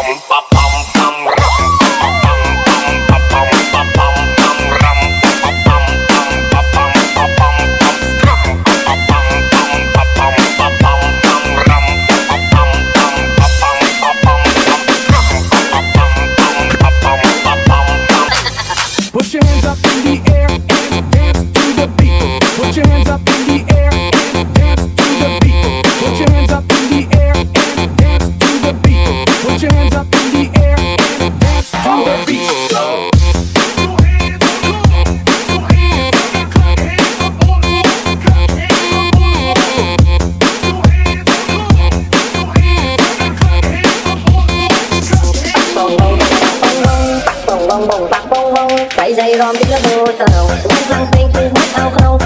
Put your hands up in the air and dance to the beat. Put your hands up in the air and dance to the beat. Put your hands up in the air and dance to the beat. Put your hands up in the air and dance to the beat. Go. Chạy dây rom tiếng nó vô sầu, lang thang phanh phanh bắt ao khâu.